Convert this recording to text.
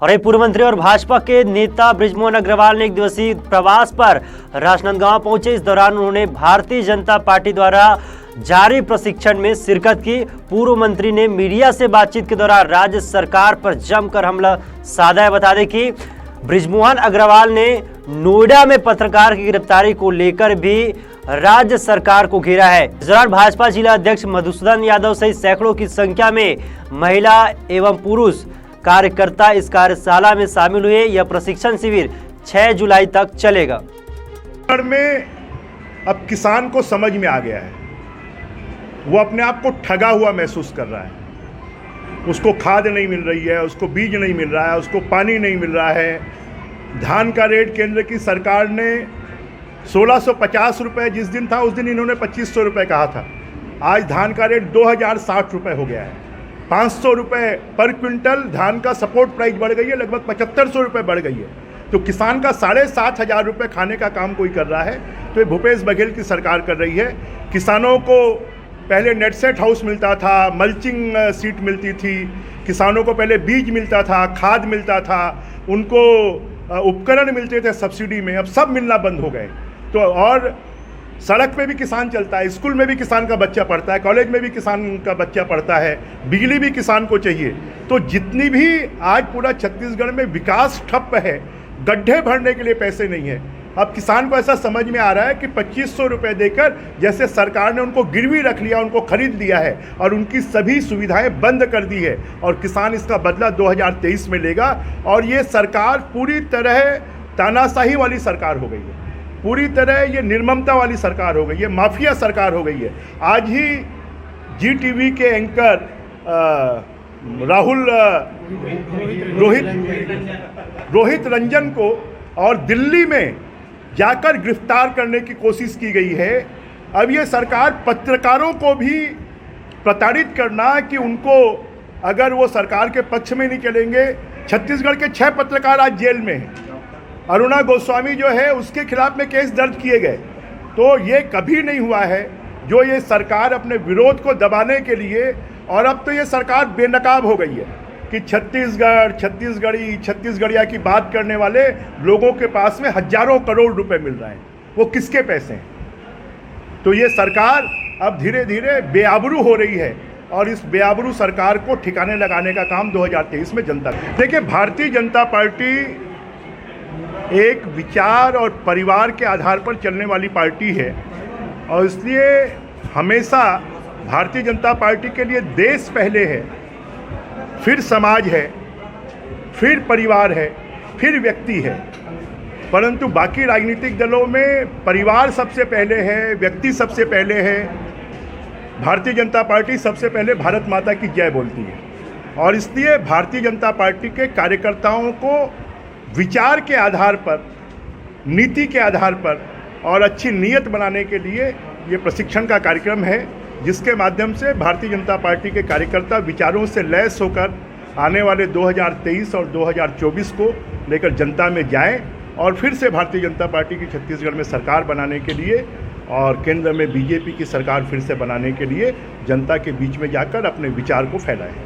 और एक पूर्व मंत्री और भाजपा के नेता बृजमोहन अग्रवाल ने एक दिवसीय प्रवास पर राजनांदगांव पहुंचे। इस दौरान उन्होंने भारतीय जनता पार्टी द्वारा जारी प्रशिक्षण में शिरकत की। पूर्व मंत्री ने मीडिया से बातचीत के दौरान राज्य सरकार पर जमकर हमला साधा है। बता दें कि बृजमोहन अग्रवाल ने नोएडा में पत्रकार की गिरफ्तारी को लेकर भी राज्य सरकार को घेरा है। इस दौरान भाजपा जिला अध्यक्ष मधुसूदन यादव सहित सैकड़ों की संख्या में महिला एवं पुरुष कार्यकर्ता इस कार्यशाला में शामिल हुए। यह प्रशिक्षण शिविर 6 जुलाई तक चलेगा। में अब किसान को समझ में आ गया है, वो अपने आप को ठगा हुआ महसूस कर रहा है। उसको खाद नहीं मिल रही है, उसको बीज नहीं मिल रहा है, उसको पानी नहीं मिल रहा है। धान का रेट केंद्र की सरकार ने 1650 रुपये जिस दिन था उस दिन इन्होंने 2500 रुपये कहा था। आज धान का रेट 2060 रुपये हो गया है। 500 रुपये पर क्विंटल धान का सपोर्ट प्राइस बढ़ गई है, लगभग 7500 रुपये बढ़ गई है। तो किसान का 7500 रुपये खाने का काम कोई कर रहा है, तो ये भूपेश बघेल की सरकार कर रही है। किसानों को पहले नेट सेट हाउस मिलता था, मल्चिंग सीट मिलती थी, किसानों को पहले बीज मिलता था, खाद मिलता था, उनको उपकरण मिलते थे सब्सिडी में, अब सब मिलना बंद हो गए। तो और सड़क पे भी किसान चलता है, स्कूल में भी किसान का बच्चा पढ़ता है, कॉलेज में भी किसान का बच्चा पढ़ता है, बिजली भी किसान को चाहिए। तो जितनी भी आज पूरा छत्तीसगढ़ में विकास ठप्प है, गड्ढे भरने के लिए पैसे नहीं है। अब किसान को ऐसा समझ में आ रहा है कि 2500 रुपये देकर जैसे सरकार ने उनको गिरवी रख लिया, उनको खरीद लिया है और उनकी सभी सुविधाएं बंद कर दी है, और किसान इसका बदला 2023 में लेगा। और ये सरकार पूरी तरह तानाशाही वाली सरकार हो गई है, पूरी तरह ये निर्ममता वाली सरकार हो गई है, माफिया सरकार हो गई है। आज ही GTV के एंकर रोहित रंजन को और दिल्ली में जाकर गिरफ्तार करने की कोशिश की गई है। अब ये सरकार पत्रकारों को भी प्रताड़ित करना कि उनको, अगर वो सरकार के पक्ष में नहीं चलेंगे। छत्तीसगढ़ के 6 पत्रकार आज जेल में हैं। अरुणा गोस्वामी जो है उसके खिलाफ में केस दर्ज किए गए। तो ये कभी नहीं हुआ है जो ये सरकार अपने विरोध को दबाने के लिए, और अब तो ये सरकार बेनकाब हो गई है कि छत्तीसगढ़िया की बात करने वाले लोगों के पास में हजारों करोड़ रुपए मिल रहे हैं, वो किसके पैसे हैं। तो ये सरकार अब धीरे धीरे बेआबरू हो रही है, और इस बेआबरू सरकार को ठिकाने लगाने का काम 2023 में जनता करेगी। देखिए, भारतीय जनता पार्टी एक विचार और परिवार के आधार पर चलने वाली पार्टी है, और इसलिए हमेशा भारतीय जनता पार्टी के लिए देश पहले है, फिर समाज है, फिर परिवार है, फिर व्यक्ति है। परंतु बाकी राजनीतिक दलों में परिवार सबसे पहले है, व्यक्ति सबसे पहले है। भारतीय जनता पार्टी सबसे पहले भारत माता की जय बोलती है, और इसलिए भारतीय जनता पार्टी के कार्यकर्ताओं को विचार के आधार पर, नीति के आधार पर और अच्छी नीयत बनाने के लिए ये प्रशिक्षण का कार्यक्रम है, जिसके माध्यम से भारतीय जनता पार्टी के कार्यकर्ता विचारों से लैस होकर आने वाले 2023 और 2024 को लेकर जनता में जाएं, और फिर से भारतीय जनता पार्टी की छत्तीसगढ़ में सरकार बनाने के लिए और केंद्र में BJP की सरकार फिर से बनाने के लिए जनता के बीच में जाकर अपने विचार को फैलाएं।